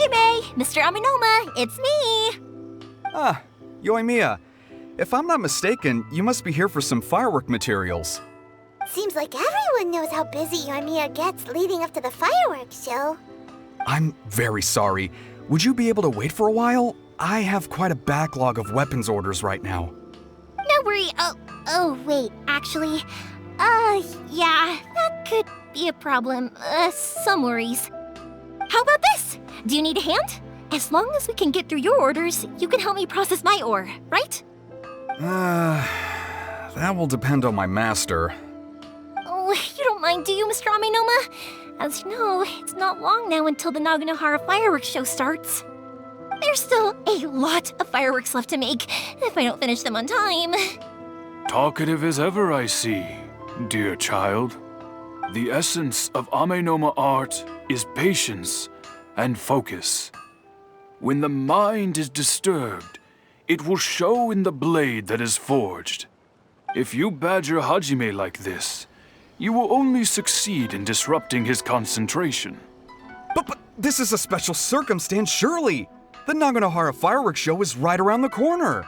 Hajime! Mr. Amenoma, it's me! Ah, Yoimiya. If I'm not mistaken, you must be here for some firework materials. Seems like everyone knows how busy Yoimiya gets leading up to the fireworks show. I'm very sorry. Would you be able to wait for a while? I have quite a backlog of weapons orders right now. No worry. Oh, wait, actually. Yeah, that could be a problem. Some worries. How about this? Do you need a hand? As long as we can get through your orders, you can help me process my ore, right? That will depend on my master. Oh, you don't mind, do you, Mr. Amenoma? As you know, it's not long now until the Naganohara Fireworks Show starts. There's still a lot of fireworks left to make, if I don't finish them on time. Talkative as ever, I see, dear child. The essence of Amenoma art is patience and focus. When the mind is disturbed, it will show in the blade that is forged. If you badger Hajime like this, you will only succeed in disrupting his concentration. But this is a special circumstance, surely. The Naganohara Fireworks Show is right around the corner.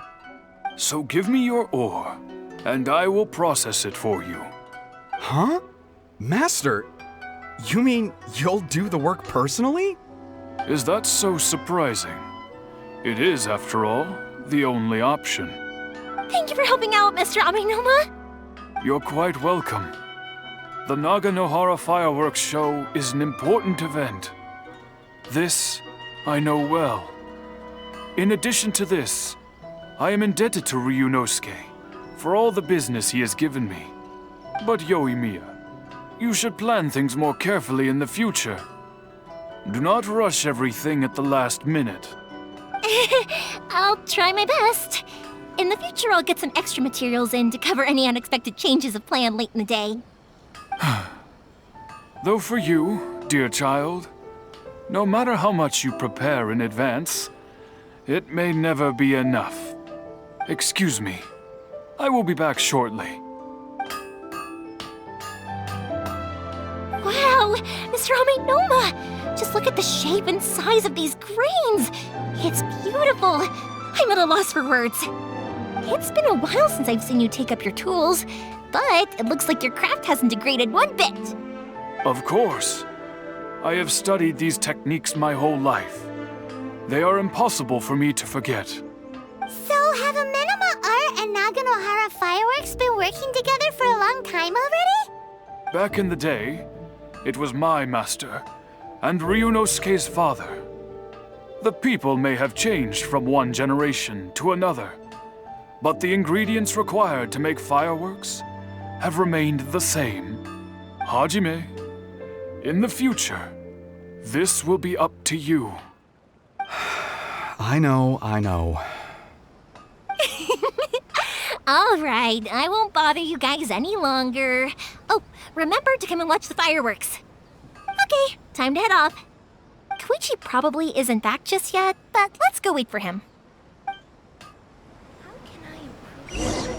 So give me your ore, and I will process it for you. Huh? Master, you mean you'll do the work personally? Is that so surprising? It is, after all, the only option. Thank you for helping out, Mr. Amenoma. You're quite welcome. The Naganohara Fireworks Show is an important event. This I know well. In addition to this, I am indebted to Ryunosuke for all the business he has given me. But Yoimiya, you should plan things more carefully in the future. Do not rush everything at the last minute. I'll try my best. In the future, I'll get some extra materials in to cover any unexpected changes of plan late in the day. Though for you, dear child, no matter how much you prepare in advance, it may never be enough. Excuse me. I will be back shortly. Wow, Mr. Amenoma! Just look at the shape and size of these grains! It's beautiful! I'm at a loss for words. It's been a while since I've seen you take up your tools, but it looks like your craft hasn't degraded one bit. Of course. I have studied these techniques my whole life. They are impossible for me to forget. So have Amenoma Art and Naganohara Fireworks been working together for a long time already? Back in the day, it was my master and Ryunosuke's father. The people may have changed from one generation to another, but the ingredients required to make fireworks have remained the same. Hajime, in the future, this will be up to you. I know. All right, I won't bother you guys any longer. Oh, remember to come and watch the fireworks. Okay, time to head off. Kouichi probably isn't back just yet, but let's go wait for him. How can I improve?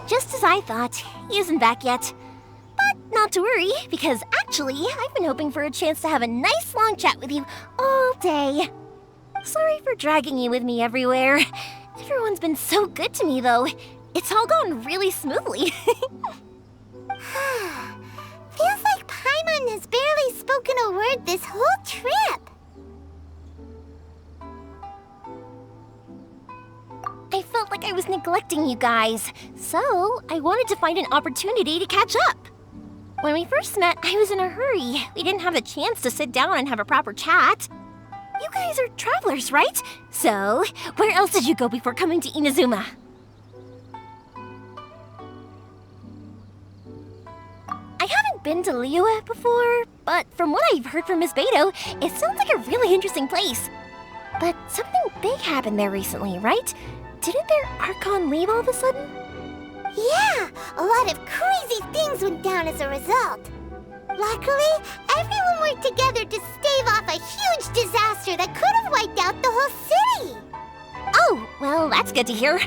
Just as I thought, he isn't back yet. But not to worry, because actually, I've been hoping for a chance to have a nice long chat with you all day. Sorry for dragging you with me everywhere. Everyone's been so good to me, though. It's all gone really smoothly. Feels like Paimon has barely spoken a word this whole trip. I felt like I was neglecting you guys, so I wanted to find an opportunity to catch up. When we first met, I was in a hurry. We didn't have a chance to sit down and have a proper chat. You guys are travelers, right? So, where else did you go before coming to Inazuma? I haven't been to Liyue before, but from what I've heard from Miss Beto, it sounds like a really interesting place. But something big happened there recently, right? Didn't their Archon leave all of a sudden? Yeah, a lot of crazy things went down as a result. Luckily, everyone worked together to stave off a huge disaster that could have wiped out the whole city. Oh, well, that's good to hear.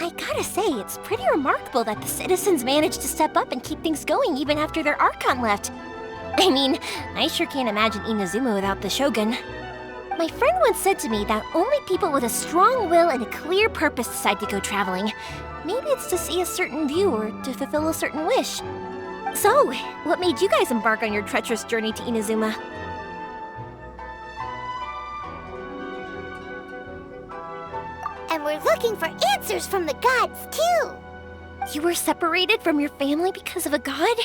I gotta say, it's pretty remarkable that the citizens managed to step up and keep things going even after their Archon left. I mean, I sure can't imagine Inazuma without the Shogun. My friend once said to me that only people with a strong will and a clear purpose decide to go traveling. Maybe it's to see a certain view or to fulfill a certain wish. So, what made you guys embark on your treacherous journey to Inazuma? And we're looking for answers from the gods, too. You were separated from your family because of a god?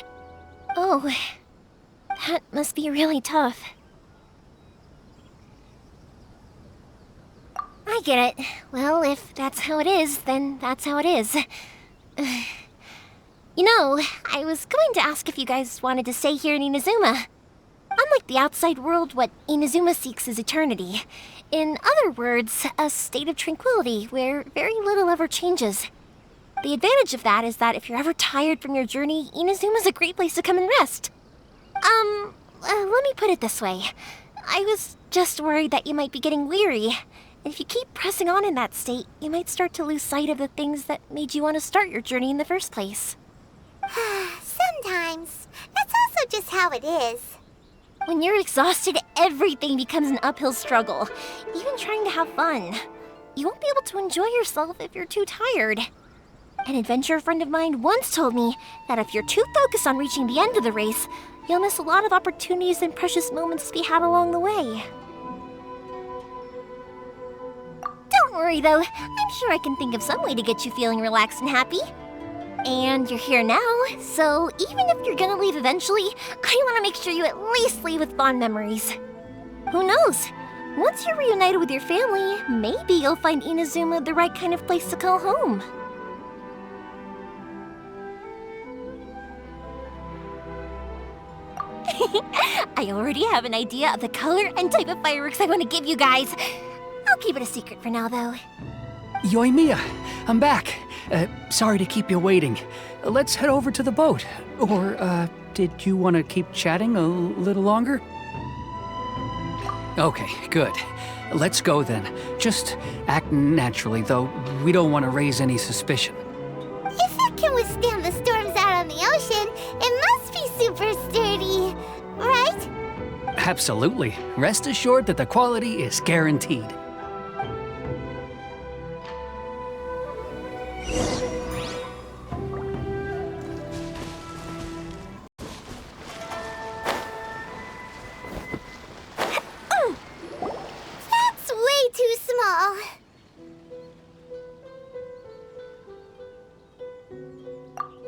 Oh, that must be really tough. I get it. Well, if that's how it is, then that's how it is. You know, I was going to ask if you guys wanted to stay here in Inazuma. Unlike the outside world, what Inazuma seeks is eternity. In other words, a state of tranquility where very little ever changes. The advantage of that is that if you're ever tired from your journey, Inazuma's a great place to come and rest. Let me put it this way. I was just worried that you might be getting weary. And if you keep pressing on in that state, you might start to lose sight of the things that made you want to start your journey in the first place. Sometimes. That's also just how it is. When you're exhausted, everything becomes an uphill struggle, even trying to have fun. You won't be able to enjoy yourself if you're too tired. An adventurer friend of mine once told me that if you're too focused on reaching the end of the race, you'll miss a lot of opportunities and precious moments to be had along the way. Don't worry though, I'm sure I can think of some way to get you feeling relaxed and happy. And you're here now, so even if you're gonna leave eventually, I want to make sure you at least leave with fond memories. Who knows? Once you're reunited with your family, maybe you'll find Inazuma the right kind of place to call home. I already have an idea of the color and type of fireworks I want to give you guys. I'll keep it a secret for now, though. Yoimiya, I'm back. Sorry to keep you waiting. Let's head over to the boat. Or, did you want to keep chatting a little longer? Okay, good. Let's go then. Just act naturally, though we don't want to raise any suspicion. If it can withstand the storms out on the ocean, it must be super sturdy, right? Absolutely. Rest assured that the quality is guaranteed. That's way too small.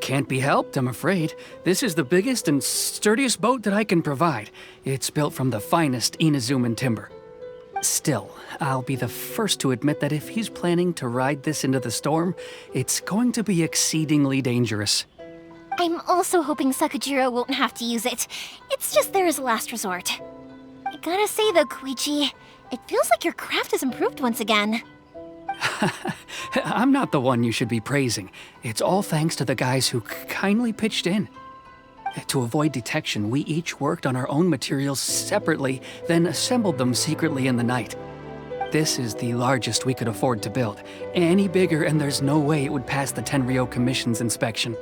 Can't be helped, I'm afraid. This is the biggest and sturdiest boat that I can provide. It's built from the finest Inazuman timber. Still, I'll be the first to admit that if he's planning to ride this into the storm, it's going to be exceedingly dangerous. I'm also hoping Sakujirou won't have to use it. It's just there as a last resort. I gotta say though, Kouichi, it feels like your craft has improved once again. I'm not the one you should be praising. It's all thanks to the guys who kindly pitched in. To avoid detection, we each worked on our own materials separately, then assembled them secretly in the night. This is the largest we could afford to build. Any bigger and there's no way it would pass the Tenryou Commission's inspection.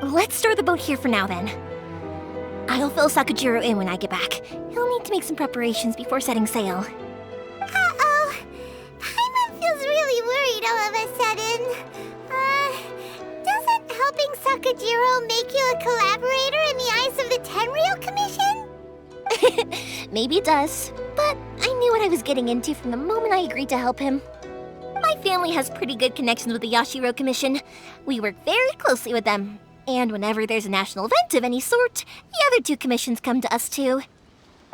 Let's store the boat here for now then. I'll fill Sakujirou in when I get back. He'll need to make some preparations before setting sail. Uh-oh. Paimon feels really worried all of a sudden. Doesn't helping Sakujirou make you a collaborator in the eyes of the Tenryou Commission? Maybe it does, but I knew what I was getting into from the moment I agreed to help him. My family has pretty good connections with the Yashiro Commission. We work very closely with them. And whenever there's a national event of any sort, the other two commissions come to us too.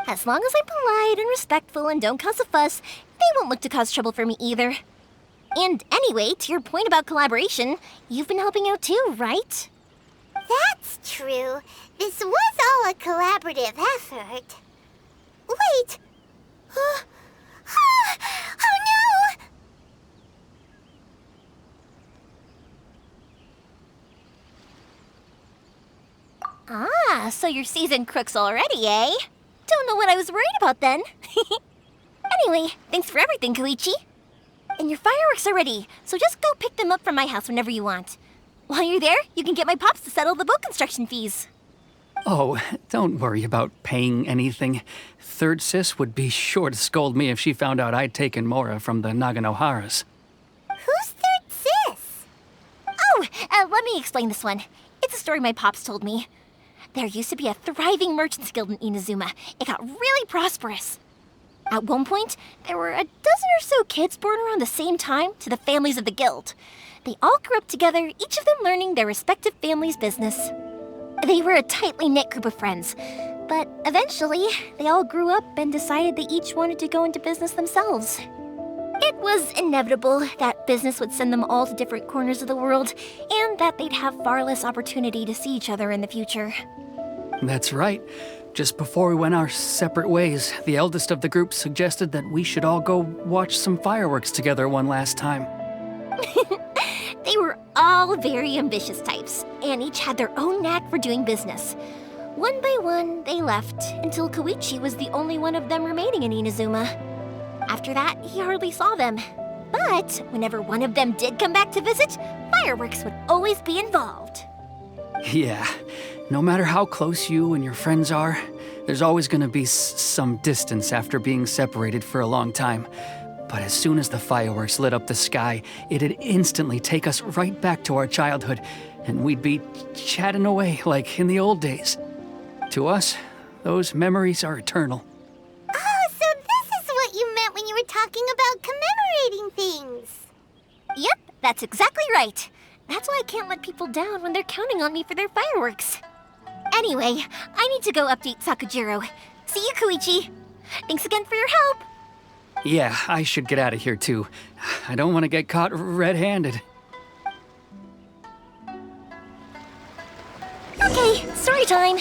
As long as I'm polite and respectful and don't cause a fuss, they won't look to cause trouble for me either. And anyway, to your point about collaboration, you've been helping out too, right? That's true. This was all a collaborative effort. Wait! Oh no! Ah, so you're seasoned crooks already, eh? Don't know what I was worried about then. Anyway, thanks for everything, Kouichi. and your fireworks are ready, so just go pick them up from my house whenever you want. While you're there, you can get my pops to settle the boat construction fees. Oh, don't worry about paying anything. Third Sis would be sure to scold me if she found out I'd taken Mora from the Naganoharas. Who's Third Sis? Oh, let me explain this one. It's a story my pops told me. There used to be a thriving merchants guild in Inazuma. It got really prosperous. At one point, there were a dozen or so kids born around the same time to the families of the guild. They all grew up together, each of them learning their respective family's business. They were a tightly knit group of friends, but eventually, they all grew up and decided they each wanted to go into business themselves. It was inevitable that business would send them all to different corners of the world, and that they'd have far less opportunity to see each other in the future. That's right. Just before we went our separate ways, the eldest of the group suggested that we should all go watch some fireworks together one last time. They were all very ambitious types, and each had their own knack for doing business. One by one, they left, until Kouichi was the only one of them remaining in Inazuma. After that, he hardly saw them. But whenever one of them did come back to visit, fireworks would always be involved. Yeah, no matter how close you and your friends are, there's always gonna be some distance after being separated for a long time. But as soon as the fireworks lit up the sky, it'd instantly take us right back to our childhood, and we'd be chatting away like in the old days. To us, those memories are eternal. Oh, so this is what you meant when you were talking about commemorating things. Yep, that's exactly right. That's why I can't let people down when they're counting on me for their fireworks. Anyway, I need to go update Sakujirou. See you, Kouichi. Thanks again for your help. Yeah, I should get out of here too. I don't want to get caught red-handed. Okay, story time.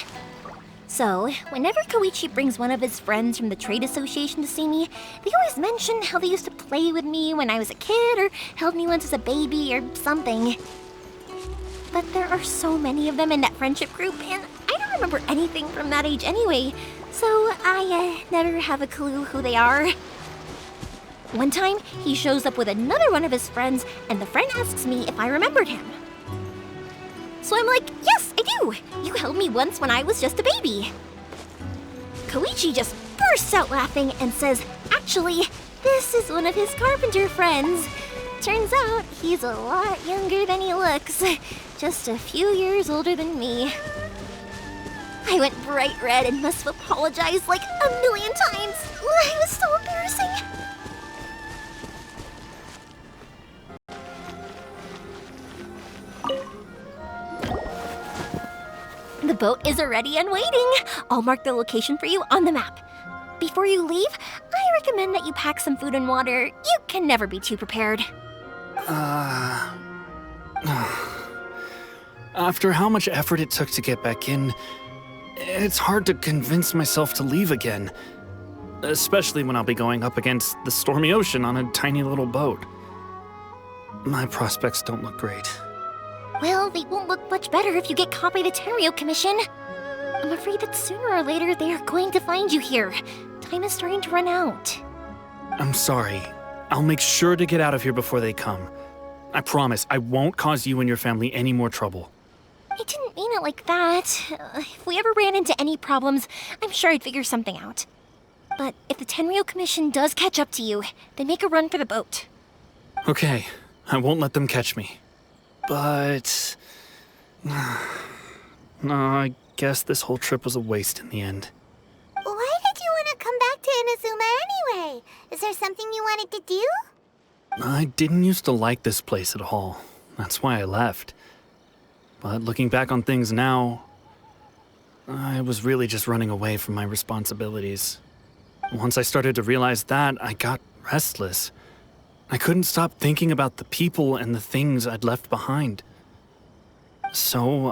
So, whenever Kouichi brings one of his friends from the trade association to see me, they always mention how they used to play with me when I was a kid or held me once as a baby or something. But there are so many of them in that friendship group, and I don't remember anything from that age anyway, so I never have a clue who they are. One time, he shows up with another one of his friends, and the friend asks me if I remembered him. So I'm like, yes, I do! You held me once when I was just a baby. Kouichi just bursts out laughing and says, actually, this is one of his carpenter friends. Turns out he's a lot younger than he looks, just a few years older than me. I went bright red and must have apologized like a million times. It was so embarrassing. The boat is ready and waiting. I'll mark the location for you on the map. Before you leave, I recommend that you pack some food and water. You can never be too prepared. After how much effort it took to get back in, it's hard to convince myself to leave again. Especially when I'll be going up against the stormy ocean on a tiny little boat. My prospects don't look great. Well, they won't look much better if you get caught by the Tenryou Commission. I'm afraid that sooner or later they are going to find you here. Time is starting to run out. I'm sorry. I'll make sure to get out of here before they come. I promise I won't cause you and your family any more trouble. I didn't mean it like that. If we ever ran into any problems, I'm sure I'd figure something out. But if the Tenryou Commission does catch up to you, then make a run for the boat. Okay, I won't let them catch me. But... no, I guess this whole trip was a waste in the end. Why did you want to come back to Inazuma anyway? Is there something you wanted to do? I didn't used to like this place at all. That's why I left. But looking back on things now, I was really just running away from my responsibilities. Once I started to realize that, I got restless. I couldn't stop thinking about the people and the things I'd left behind. So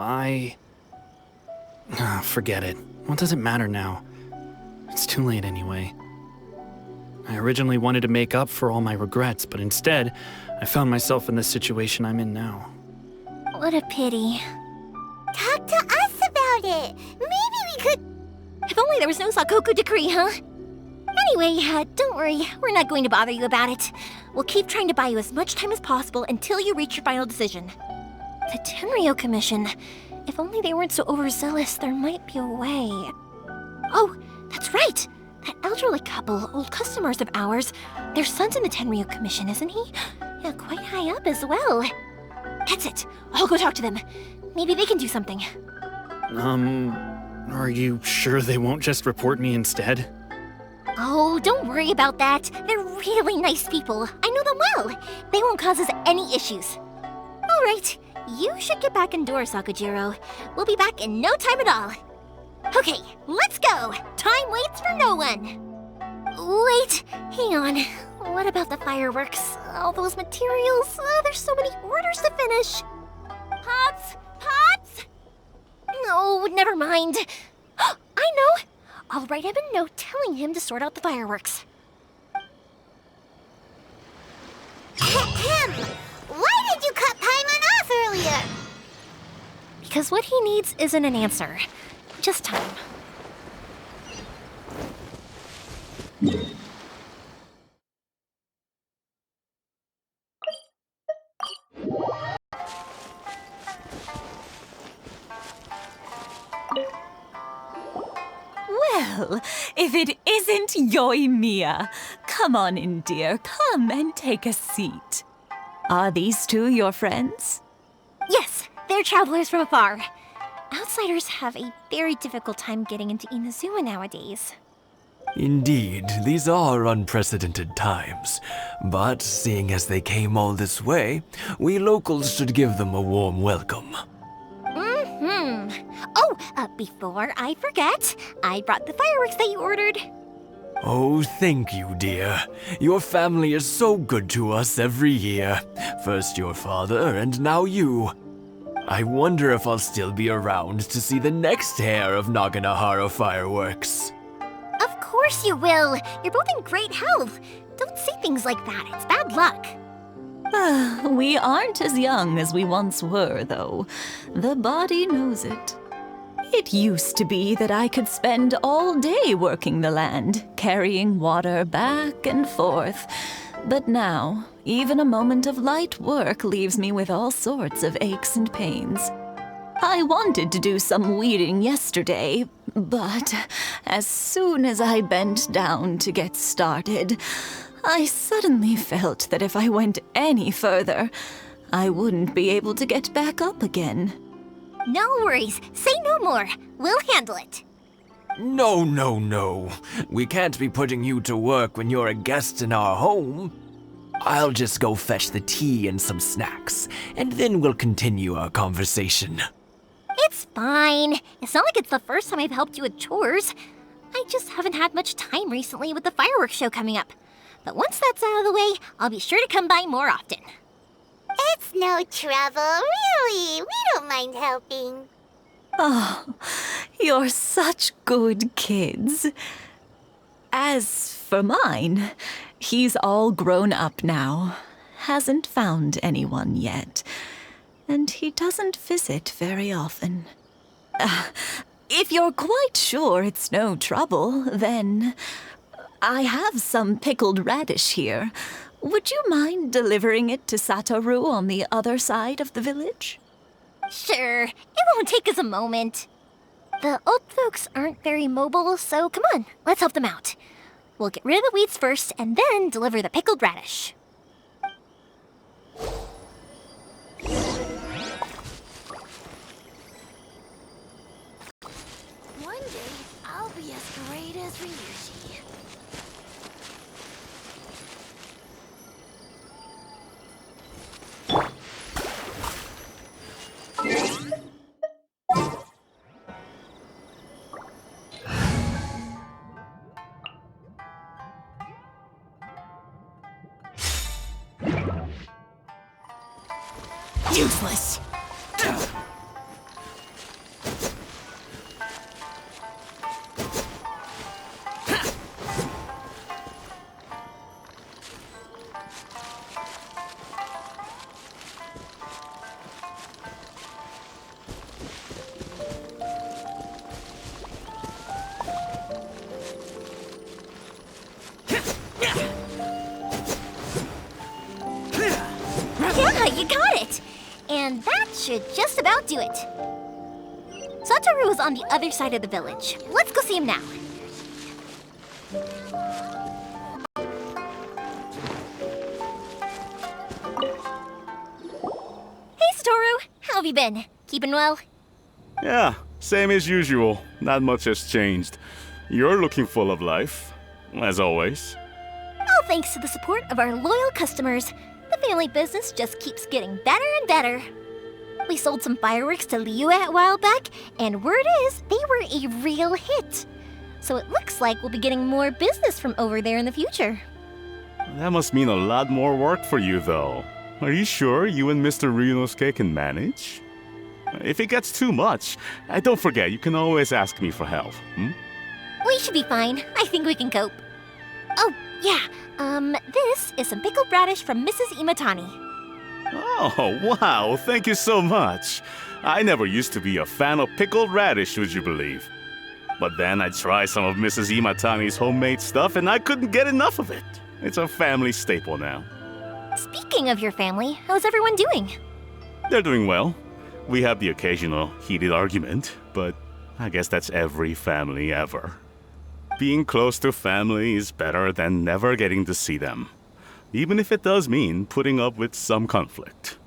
forget it. What does it matter now? It's too late anyway. I originally wanted to make up for all my regrets, but instead, I found myself in the situation I'm in now. What a pity. Talk to us about it. Maybe we could... If only there was no Sakoku decree, huh? Anyway, don't worry, we're not going to bother you about it. We'll keep trying to buy you as much time as possible until you reach your final decision. The Tenryou Commission. If only they weren't so overzealous, there might be a way. Oh, that's right! That elderly couple, old customers of ours, their son's in the Tenryou Commission, isn't he? Yeah, quite high up as well. That's it. I'll go talk to them. Maybe they can do something. Are you sure they won't just report me instead? Oh, don't worry about that. They're really nice people. I know them well. They won't cause us any issues. All right, you should get back indoors, Sakujirou. We'll be back in no time at all. Okay, let's go. Time waits for no one. Wait, hang on. What about the fireworks? All those materials? There's so many orders to finish. Pops? Pops? No, never mind. I know. I'll write him a note telling him to sort out the fireworks. Ahem! Why did you cut Paimon off earlier? Because what he needs isn't an answer, just time. Well, if it isn't Yoimiya. Come on in, dear. Come and take a seat. Are these two your friends? Yes, they're travelers from afar. Outsiders have a very difficult time getting into Inazuma nowadays. Indeed, these are unprecedented times. But seeing as they came all this way, we locals should give them a warm welcome. Oh, before I forget, I brought the fireworks that you ordered. Oh, thank you, dear. Your family is so good to us every year. First your father, and now you. I wonder if I'll still be around to see the next heir of Naganohara Fireworks. Of course you will. You're both in great health. Don't say things like that. It's bad luck. We aren't as young as we once were, though. The body knows it. It used to be that I could spend all day working the land, carrying water back and forth. But now, even a moment of light work leaves me with all sorts of aches and pains. I wanted to do some weeding yesterday, but as soon as I bent down to get started, I suddenly felt that if I went any further, I wouldn't be able to get back up again. No worries. Say no more. We'll handle it. No, no, no. We can't be putting you to work when you're a guest in our home. I'll just go fetch the tea and some snacks, and then we'll continue our conversation. It's fine. It's not like it's the first time I've helped you with chores. I just haven't had much time recently with the fireworks show coming up. But once that's out of the way, I'll be sure to come by more often. It's no trouble, really. We don't mind helping. Oh, you're such good kids. As for mine, he's all grown up now. Hasn't found anyone yet. And he doesn't visit very often. If you're quite sure it's no trouble, then I have some pickled radish here. Would you mind delivering it to Satoru on the other side of the village? Sure. It won't take us a moment. The old folks aren't very mobile, so come on, let's help them out. We'll get rid of the weeds first and then deliver the pickled radish. One day, I'll be as great as Ryuji. Useless. should just about do it. Satoru is on the other side of the village. Let's go see him now. Hey, Satoru. How have you been? Keeping well? Yeah, same as usual. Not much has changed. You're looking full of life, as always. All thanks to the support of our loyal customers, the family business just keeps getting better and better. We sold some fireworks to Liyue a while back, and word is they were a real hit. So it looks like we'll be getting more business from over there in the future. That must mean a lot more work for you, though. Are you sure you and Mr. Ryunosuke can manage? If it gets too much, don't forget, you can always ask me for help. We should be fine. I think we can cope. Oh, yeah. This is some pickled radish from Mrs. Imatani. Oh, wow, thank you so much. I never used to be a fan of pickled radish, would you believe? But then I tried some of Mrs. Imatani's homemade stuff and I couldn't get enough of it. It's a family staple now. Speaking of your family, how's everyone doing? They're doing well. We have the occasional heated argument, but I guess that's every family ever. Being close to family is better than never getting to see them, even if it does mean putting up with some conflict.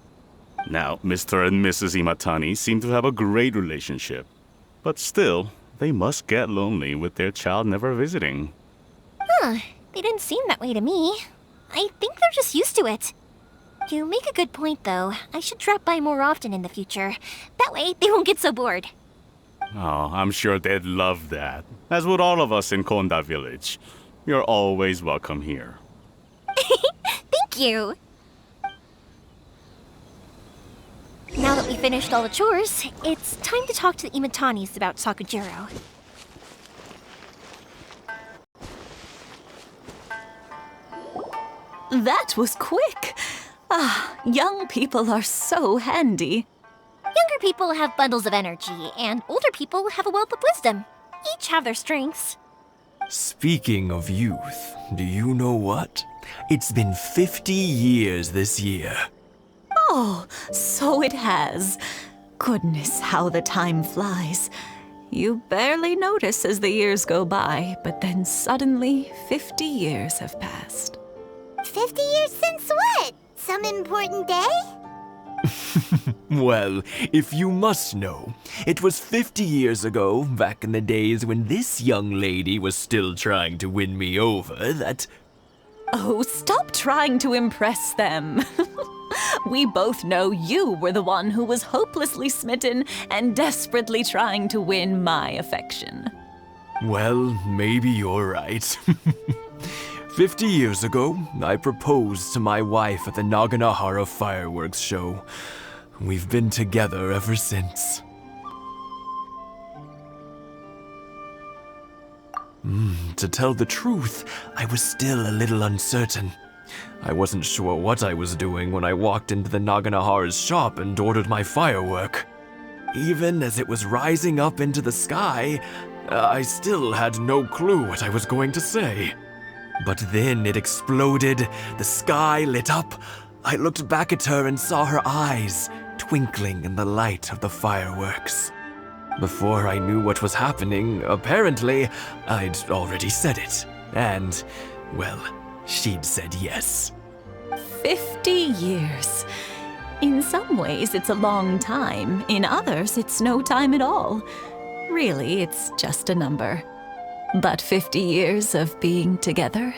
Now, Mr. and Mrs. Imatani seem to have a great relationship, but still, they must get lonely with their child never visiting. Huh, they didn't seem that way to me. I think they're just used to it. You make a good point, though. I should drop by more often in the future. That way, they won't get so bored. Oh, I'm sure they'd love that, as would all of us in Konda Village. You're always welcome here. Thank you! Now that we finished all the chores, it's time to talk to the Imatanis about Sakujirou. That was quick. Young people are so handy. Younger people have bundles of energy, and older people have a wealth of wisdom. Each have their strengths. Speaking of youth, do you know what? It's been 50 years this year. Oh, so it has. Goodness, how the time flies. You barely notice as the years go by, but then suddenly 50 years have passed. 50 years since what? Some important day? Well, if you must know, it was 50 years ago, back in the days when this young lady was still trying to win me over, that... Oh, stop trying to impress them. We both know you were the one who was hopelessly smitten and desperately trying to win my affection. Well, maybe you're right. 50 years ago, I proposed to my wife at the Naganohara Fireworks Show. We've been together ever since. To tell the truth, I was still a little uncertain. I wasn't sure what I was doing when I walked into the Naganohara's shop and ordered my firework. Even as it was rising up into the sky, I still had no clue what I was going to say. But then it exploded, the sky lit up. I looked back at her and saw her eyes twinkling in the light of the fireworks. Before I knew what was happening, apparently, I'd already said it. And, well, she'd said yes. 50 years. In some ways, it's a long time. In others, it's no time at all. Really, it's just a number. But 50 years of being together,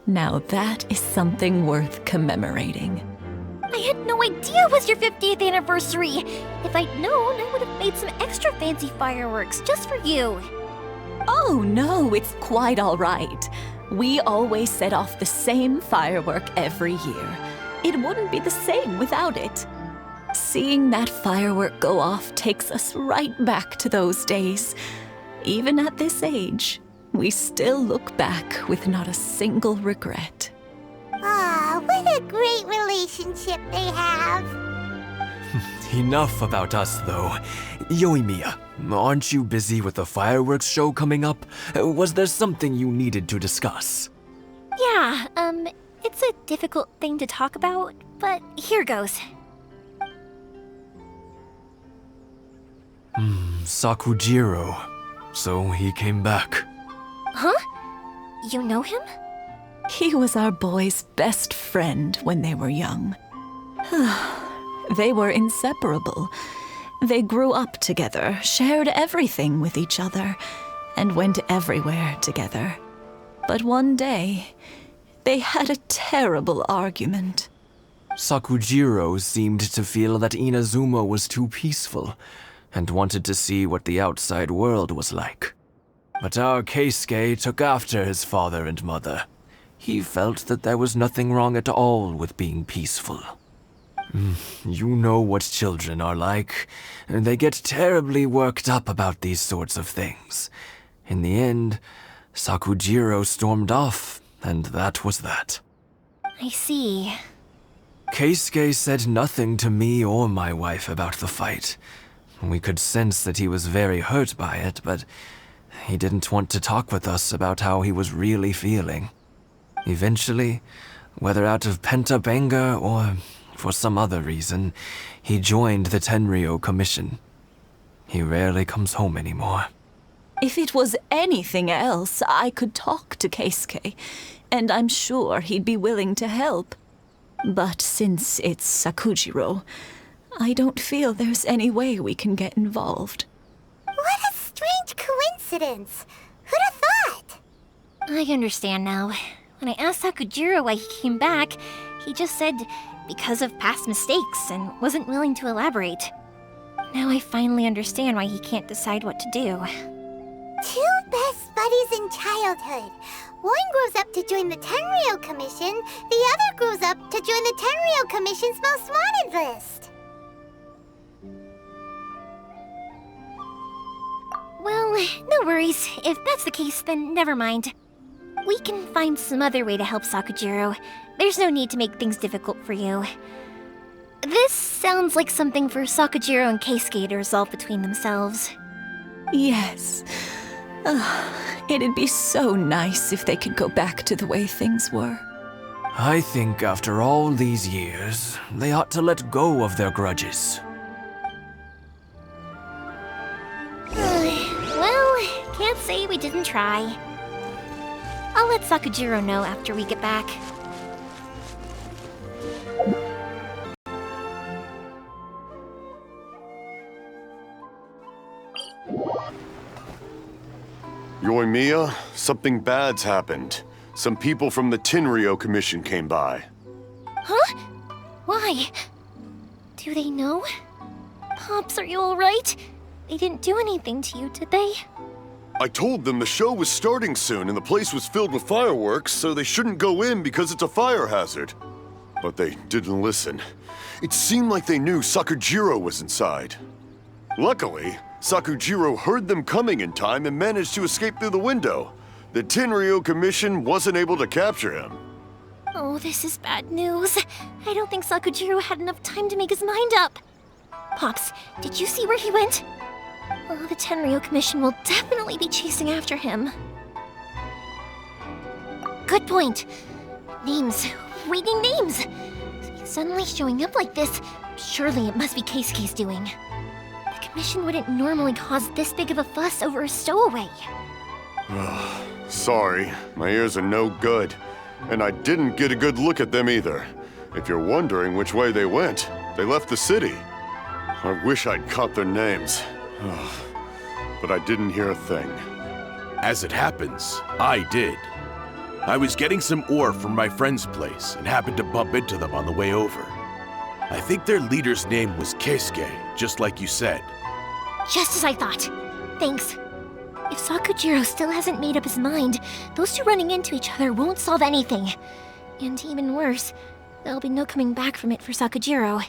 now that is something worth commemorating. I had no idea it was your 50th anniversary. If I'd known, I would have made some extra fancy fireworks just for you. Oh no, it's quite all right. We always set off the same firework every year. It wouldn't be the same without it. Seeing that firework go off takes us right back to those days. Even at this age, we still look back with not a single regret. What a great relationship they have. Enough about us, though. Yoimiya, aren't you busy with the fireworks show coming up? Was there something you needed to discuss? Yeah, it's a difficult thing to talk about, but here goes. Sakujirou. So he came back. Huh? You know him? He was our boys' best friend when they were young. They were inseparable. They grew up together, shared everything with each other, and went everywhere together. But one day, they had a terrible argument. Sakujirou seemed to feel that Inazuma was too peaceful and wanted to see what the outside world was like. But our Keisuke took after his father and mother. He felt that there was nothing wrong at all with being peaceful. You know what children are like. They get terribly worked up about these sorts of things. In the end, Sakujirou stormed off, and that was that. I see. Keisuke said nothing to me or my wife about the fight. We could sense that he was very hurt by it, but he didn't want to talk with us about how he was really feeling. Eventually, whether out of pent-up anger or for some other reason, he joined the Tenryou Commission. He rarely comes home anymore. If it was anything else, I could talk to Keisuke, and I'm sure he'd be willing to help. But since it's Sakujirou, I don't feel there's any way we can get involved. What a strange coincidence. Who'd have thought? I understand now. When I asked Sakujirou why he came back, he just said because of past mistakes and wasn't willing to elaborate. Now I finally understand why he can't decide what to do. Two best buddies in childhood. One grows up to join the Tenryou Commission, the other grows up to join the Tenryou Commission's most wanted list. Well, no worries. If that's the case, then never mind. We can find some other way to help Sakujirou. There's no need to make things difficult for you. This sounds like something for Sakujirou and Keisuke to resolve between themselves. Yes. It'd be so nice if they could go back to the way things were. I think after all these years, they ought to let go of their grudges. Well, can't say we didn't try. I'll let Sakujirou know after we get back. Yoimiya, something bad's happened. Some people from the Tenryou Commission came by. Huh? Why? Do they know? Pops, are you alright? They didn't do anything to you, did they? I told them the show was starting soon and the place was filled with fireworks, so they shouldn't go in because it's a fire hazard. But they didn't listen. It seemed like they knew Sakujirou was inside. Luckily, Sakujirou heard them coming in time and managed to escape through the window. The Tenryou Commission wasn't able to capture him. Oh, this is bad news. I don't think Sakujirou had enough time to make his mind up. Pops, did you see where he went? Oh, the Tenryou Commission will definitely be chasing after him. Good point. Names. Reading names. He's suddenly showing up like this. Surely it must be Keisuke's doing. The Commission wouldn't normally cause this big of a fuss over a stowaway. Sorry, my ears are no good. And I didn't get a good look at them either. If you're wondering which way they went, they left the city. I wish I'd caught their names. But I didn't hear a thing. As it happens, I did. I was getting some ore from my friend's place and happened to bump into them on the way over. I think their leader's name was Keisuke, just like you said. Just as I thought. Thanks. If Sakujirou still hasn't made up his mind, those two running into each other won't solve anything. And even worse, there'll be no coming back from it for Sakujirou.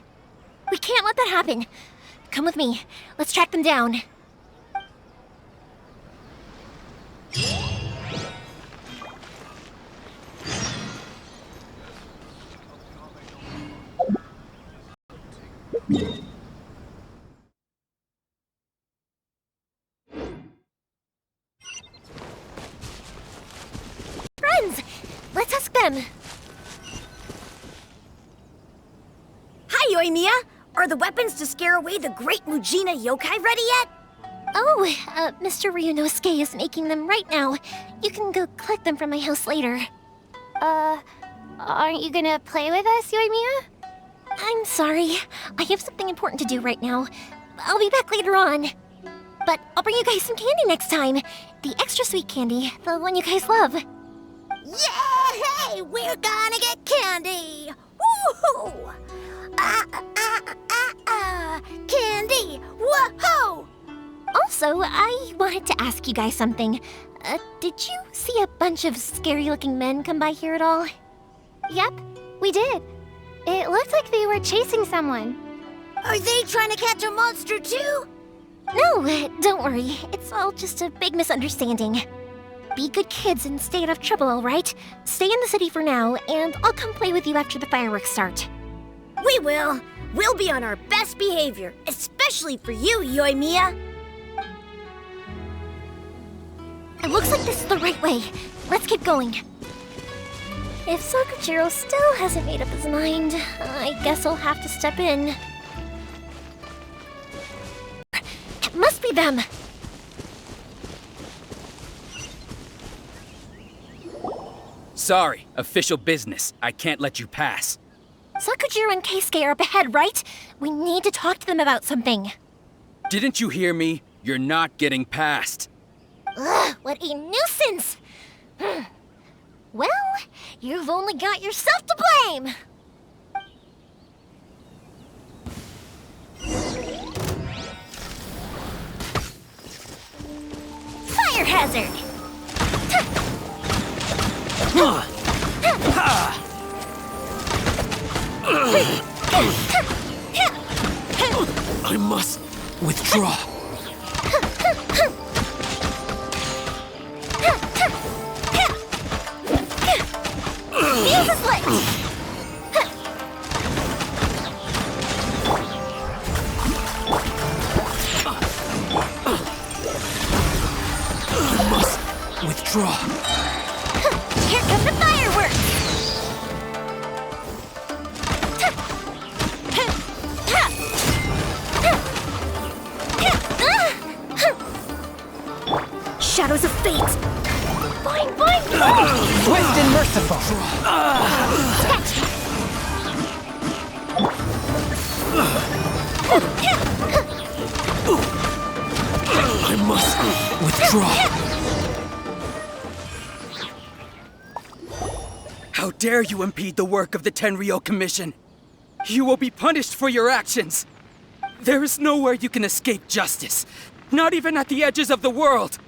We can't let that happen. Come with me. Let's track them down. Friends, let's ask them. Hi, Yoimiya! Are the weapons to scare away the great Mujina yokai ready yet? Oh, Mr. Ryunosuke is making them right now. You can go collect them from my house later. Aren't you gonna play with us, Yoimiya? I'm sorry. I have something important to do right now. I'll be back later on. But I'll bring you guys some candy next time. The extra sweet candy, the one you guys love. Yay! We're gonna get candy! Woohoo! Candy! Woohoo! Also, I wanted to ask you guys something. Did you see a bunch of scary-looking men come by here at all? Yep, we did. It looked like they were chasing someone. Are they trying to catch a monster too? No, don't worry. It's all just a big misunderstanding. Be good kids and stay out of trouble, all right? Stay in the city for now, and I'll come play with you after the fireworks start. We will. We'll be on our best behavior, especially for you, Yoimiya. It looks like this is the right way. Let's keep going. If Sakujirou still hasn't made up his mind, I guess I'll have to step in. It must be them! Sorry, official business. I can't let you pass. Sakujirou and Keisuke are up ahead, right? We need to talk to them about something. Didn't you hear me? You're not getting past. Ugh, what a nuisance! Well, you've only got yourself to blame! Fire hazard! I must withdraw. Fuse is lit! I must withdraw. Here come the fireworks! Shadows of fate! Boing, boing, boing! Swift and merciful. I must withdraw. How dare you impede the work of the Tenryou Commission? You will be punished for your actions. There is nowhere you can escape justice, not even at the edges of the world.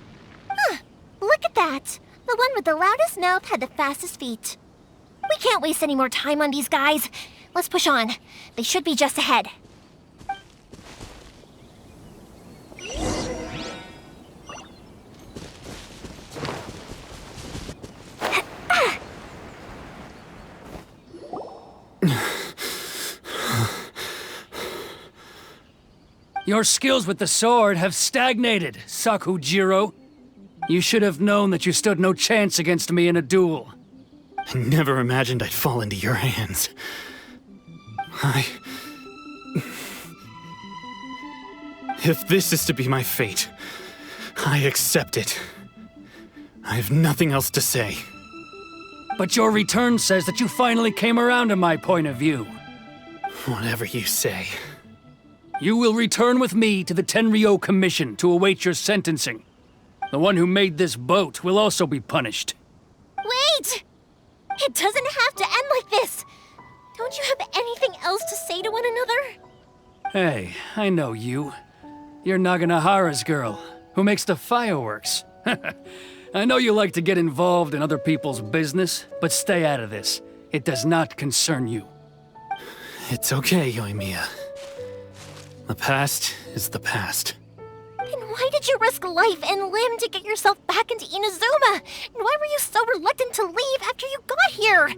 Look at that! The one with the loudest mouth had the fastest feet. We can't waste any more time on these guys. Let's push on. They should be just ahead. Your skills with the sword have stagnated, Sakujirou. You should have known that you stood no chance against me in a duel. I never imagined I'd fall into your hands. If this is to be my fate, I accept it. I have nothing else to say. But your return says that you finally came around to my point of view. Whatever you say. You will return with me to the Tenryou Commission to await your sentencing. The one who made this boat will also be punished. Wait! It doesn't have to end like this! Don't you have anything else to say to one another? Hey, I know you. You're Naganohara's girl, who makes the fireworks. I know you like to get involved in other people's business, but stay out of this. It does not concern you. It's okay, Yoimiya. The past is the past. Then why did you risk life and limb to get yourself back into Inazuma? And why were you so reluctant to leave after you got here?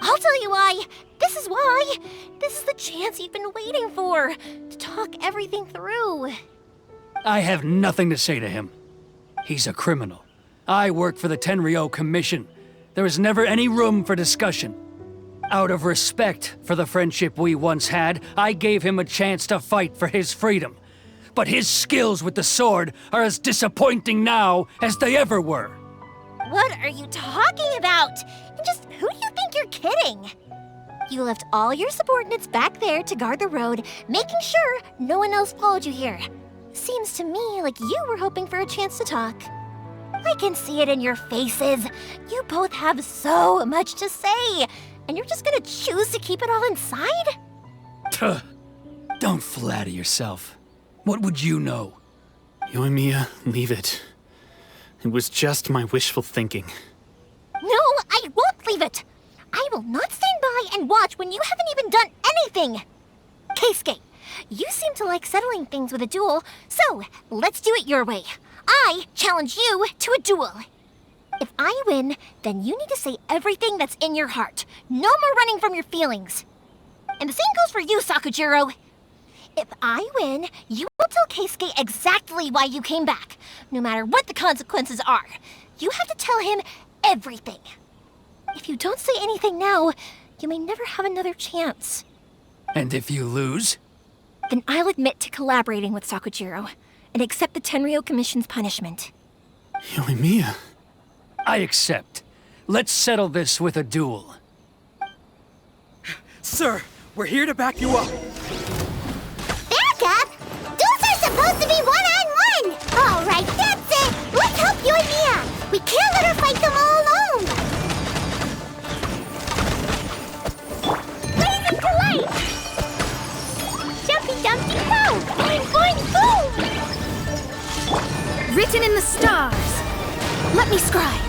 I'll tell you why. This is why. This is the chance you've been waiting for, to talk everything through. I have nothing to say to him. He's a criminal. I work for the Tenryou Commission. There is never any room for discussion. Out of respect for the friendship we once had, I gave him a chance to fight for his freedom. but his skills with the sword are as disappointing now as they ever were. What are you talking about? And just who do you think you're kidding? You left all your subordinates back there to guard the road, making sure no one else followed you here. Seems to me like you were hoping for a chance to talk. I can see it in your faces. You both have so much to say, and you're just gonna choose to keep it all inside? Tuh. Don't flatter yourself. What would you know? Yoimiya, leave it. It was just my wishful thinking. No, I won't leave it. I will not stand by and watch when you haven't even done anything. Keisuke, you seem to like settling things with a duel, so let's do it your way. I challenge you to a duel. If I win, then you need to say everything that's in your heart. No more running from your feelings. And the same goes for you, Sakujirou. If I win, you will tell Keisuke exactly why you came back, no matter what the consequences are. You have to tell him everything. If you don't say anything now, you may never have another chance. And if you lose? Then I'll admit to collaborating with Sakujirou and accept the Tenryou Commission's punishment. Yoimiya. I accept. Let's settle this with a duel. Sir, we're here to back you up. Back up? Duels are supposed to be one-on-one! All right, that's it! Let's help Yoimiya! We can't let her fight them all alone! Blazing to light! Jumpy Dumpty Boom! Boing Boing Boom! Written in the stars. Let me scribe.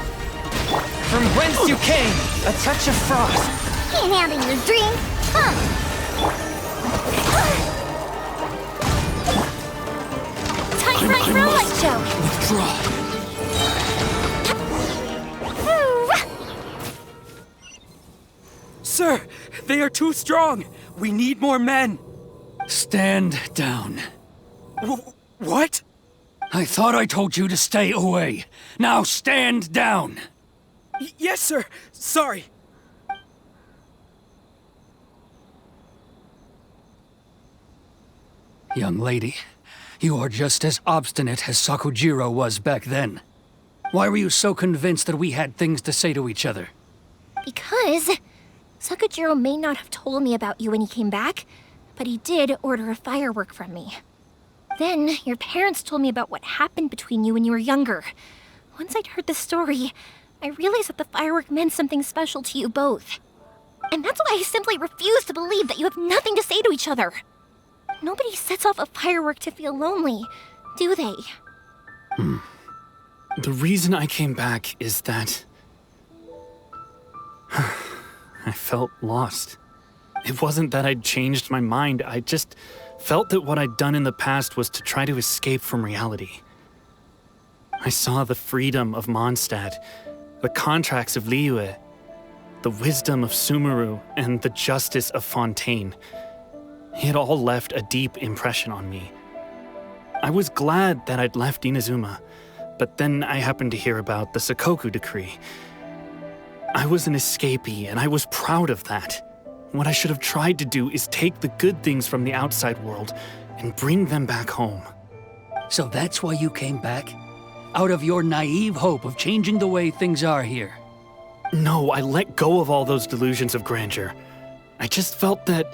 From whence you came, a touch of frost. Can't handle your dream, huh? Time for a light show. Sir, they are too strong. We need more men. Stand down. What? I thought I told you to stay away. Now stand down. Yes, sir. Sorry. Young lady, you are just as obstinate as Sakujirou was back then. Why were you so convinced that we had things to say to each other? Because Sakujirou may not have told me about you when he came back, but he did order a firework from me. Then your parents told me about what happened between you when you were younger. Once I'd heard the story, I realized that the firework meant something special to you both. And that's why I simply refuse to believe that you have nothing to say to each other. Nobody sets off a firework to feel lonely, do they? The reason I came back is that I felt lost. It wasn't that I'd changed my mind, I just felt that what I'd done in the past was to try to escape from reality. I saw the freedom of Mondstadt, the contracts of Liyue, the wisdom of Sumeru, and the justice of Fontaine. It all left a deep impression on me. I was glad that I'd left Inazuma, but then I happened to hear about the Sakoku decree. I was an escapee, and I was proud of that. What I should have tried to do is take the good things from the outside world and bring them back home. So that's why you came back? Out of your naive hope of changing the way things are here? No, I let go of all those delusions of grandeur. I just felt that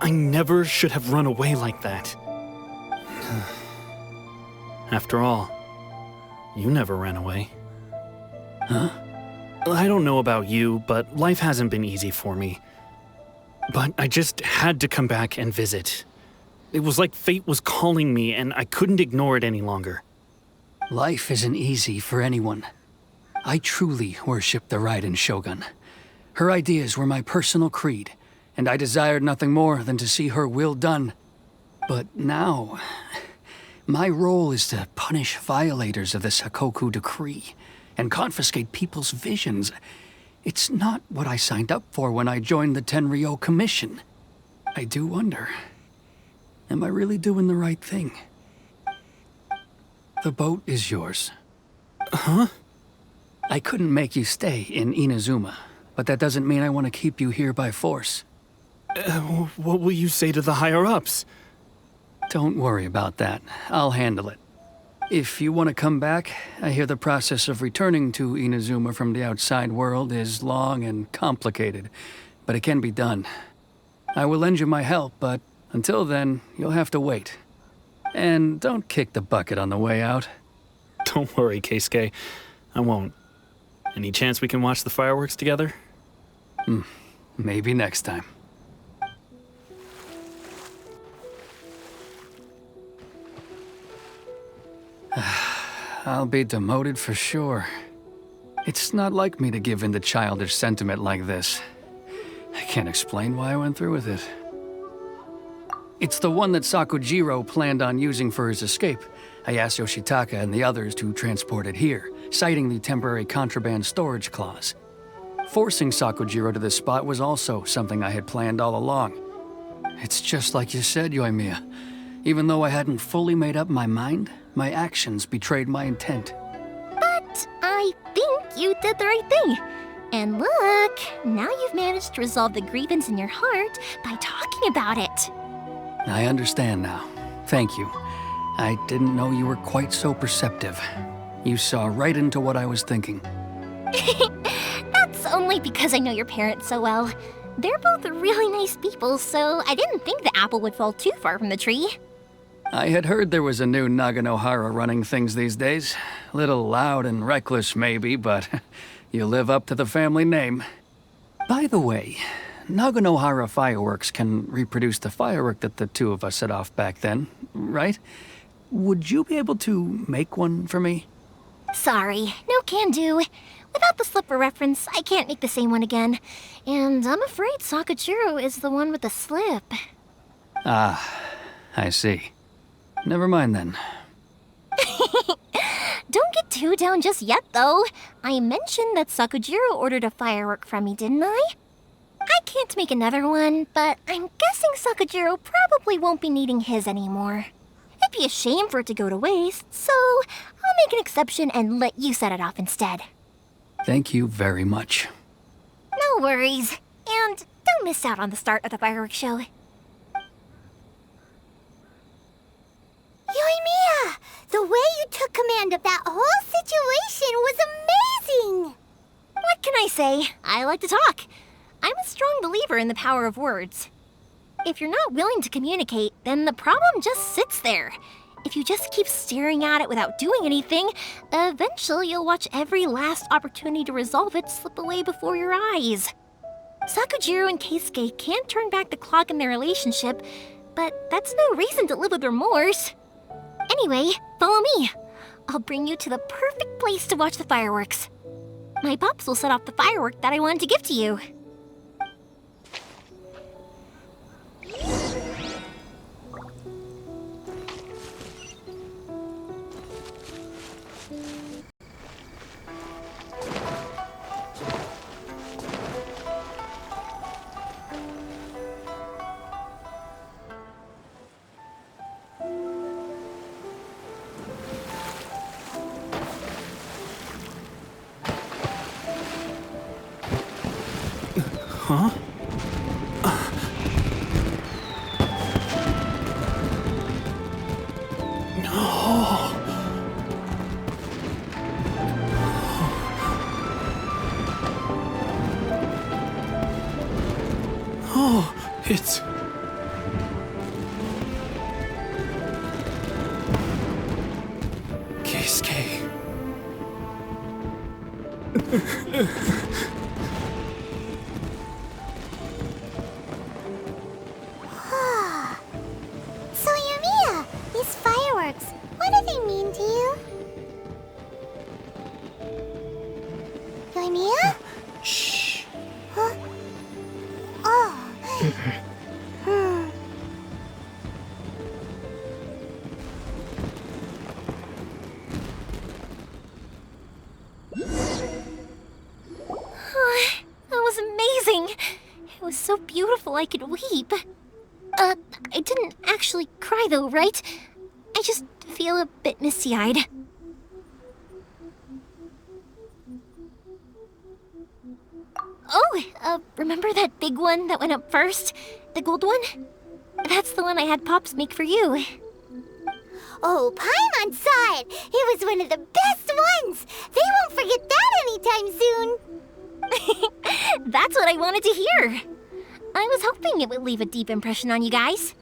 I never should have run away like that. After all, you never ran away. Huh? I don't know about you, but life hasn't been easy for me. But I just had to come back and visit. It was like fate was calling me, and I couldn't ignore it any longer. Life isn't easy for anyone. I truly worship the Raiden Shogun. Her ideas were my personal creed, and I desired nothing more than to see her will done. But now, my role is to punish violators of the Sakoku decree and confiscate people's visions. It's not what I signed up for when I joined the Tenryou Commission. I do wonder, am I really doing the right thing? The boat is yours. Huh? I couldn't make you stay in Inazuma, but that doesn't mean I want to keep you here by force. What will you say to the higher-ups? Don't worry about that. I'll handle it. If you want to come back, I hear the process of returning to Inazuma from the outside world is long and complicated, but it can be done. I will lend you my help, but until then, you'll have to wait. And don't kick the bucket on the way out. Don't worry, Keisuke. I won't. Any chance we can watch the fireworks together? Maybe next time. I'll be demoted for sure. It's not like me to give in to childish sentiment like this. I can't explain why I went through with it. It's the one that Sakujirou planned on using for his escape. I asked Yoshitaka and the others to transport it here, citing the temporary contraband storage clause. Forcing Sakujirou to this spot was also something I had planned all along. It's just like you said, Yoimiya. Even though I hadn't fully made up my mind, my actions betrayed my intent. But I think you did the right thing. And look, now you've managed to resolve the grievance in your heart by talking about it. I understand now. Thank you. I didn't know you were quite so perceptive. You saw right into what I was thinking. That's only because I know your parents so well. They're both really nice people, so I didn't think the apple would fall too far from the tree. I had heard there was a new Naganohara running things these days. Little loud and reckless, maybe, but you live up to the family name. By the way, Naganohara Fireworks can reproduce the firework that the two of us set off back then, right? Would you be able to make one for me? Sorry, no can do. Without the slipper reference, I can't make the same one again. And I'm afraid Sakujirou is the one with the slip. Ah, I see. Never mind then. Don't get too down just yet, though. I mentioned that Sakujirou ordered a firework from me, didn't I? I can't make another one, but I'm guessing Sakujirou probably won't be needing his anymore. It'd be a shame for it to go to waste, so I'll make an exception and let you set it off instead. Thank you very much. No worries. And don't miss out on the start of the fireworks show. Yoimiya! The way you took command of that whole situation was amazing! What can I say? I like to talk. I'm a strong believer in the power of words. If you're not willing to communicate, then the problem just sits there. If you just keep staring at it without doing anything, eventually you'll watch every last opportunity to resolve it slip away before your eyes. Sakujirou and Keisuke can't turn back the clock in their relationship, but that's no reason to live with remorse. Anyway, follow me. I'll bring you to the perfect place to watch the fireworks. My pops will set off the firework that I wanted to give to you. Huh? Oh, it's... Keisuke. So, Yoimiya, these fireworks, what do they mean to you? Yoimiya? Shh. Huh? Oh. That was amazing. It was so beautiful I could weep. I didn't actually cry though, right? I just feel a bit misty-eyed. Oh, remember that big one that went up first? The gold one? That's the one I had Pops make for you. Oh, Paimon saw it! It was one of the best ones! They won't forget that anytime soon! That's what I wanted to hear. I was hoping it would leave a deep impression on you guys.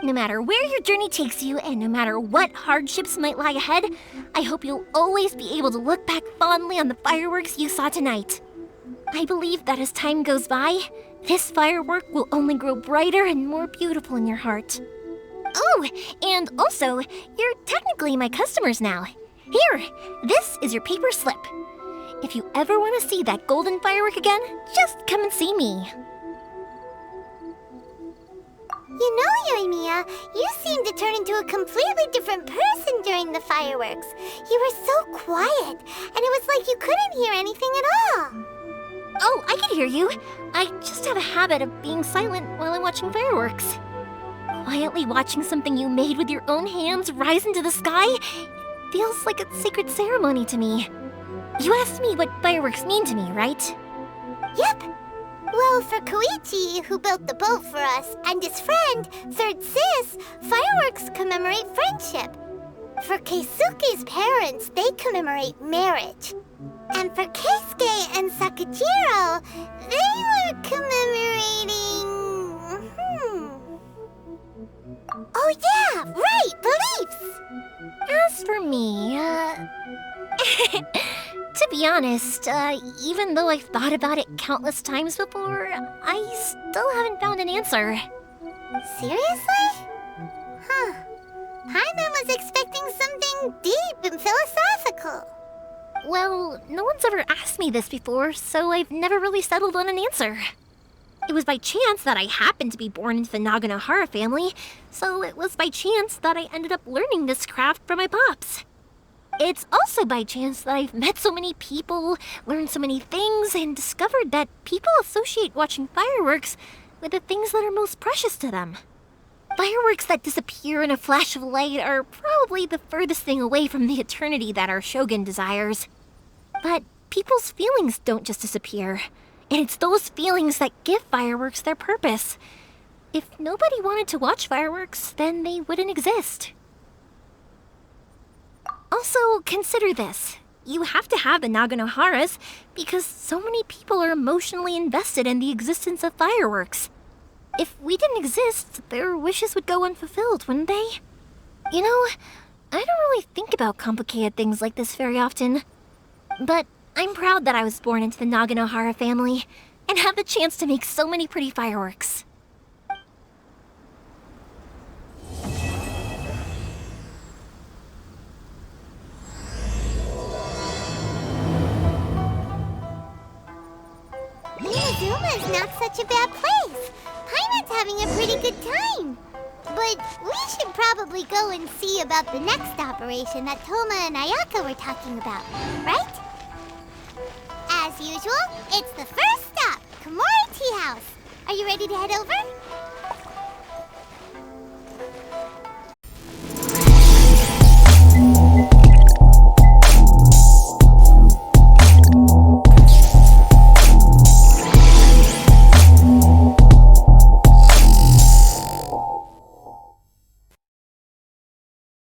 No matter where your journey takes you, and no matter what hardships might lie ahead, I hope you'll always be able to look back fondly on the fireworks you saw tonight. I believe that as time goes by, this firework will only grow brighter and more beautiful in your heart. Oh, and also, you're technically my customers now. Here, this is your paper slip. If you ever want to see that golden firework again, just come and see me. You know, Yoimiya, you seemed to turn into a completely different person during the fireworks. You were so quiet, and it was like you couldn't hear anything at all. Oh, I can hear you. I just have a habit of being silent while I'm watching fireworks. Quietly watching something you made with your own hands rise into the sky feels like a sacred ceremony to me. You asked me what fireworks mean to me, right? Yep. Well, for Kouichi, who built the boat for us, and his friend, Third Sis, fireworks commemorate friendship. For Keisuke's parents, they commemorate marriage. And for Keisuke and Sakujirou, they were commemorating... Oh yeah, right, beliefs! As for me, to be honest, even though I've thought about it countless times before, I still haven't found an answer. Seriously? Huh. Paimon was expecting something deep and philosophical. Well, no one's ever asked me this before, so I've never really settled on an answer. It was by chance that I happened to be born into the Naganohara family, so it was by chance that I ended up learning this craft from my pops. It's also by chance that I've met so many people, learned so many things, and discovered that people associate watching fireworks with the things that are most precious to them. Fireworks that disappear in a flash of light are probably the furthest thing away from the eternity that our shogun desires. But people's feelings don't just disappear, and it's those feelings that give fireworks their purpose. If nobody wanted to watch fireworks, then they wouldn't exist. Also, consider this. You have to have the Naganoharas because so many people are emotionally invested in the existence of fireworks. If we didn't exist, their wishes would go unfulfilled, wouldn't they? You know, I don't really think about complicated things like this very often. But I'm proud that I was born into the Naganohara family and have the chance to make so many pretty fireworks. Inazuma's not such a bad place. Paimon's having a pretty good time. But we should probably go and see about the next operation that Toma and Ayaka were talking about, right? As usual, it's the first stop, Komori Tea House. Are you ready to head over?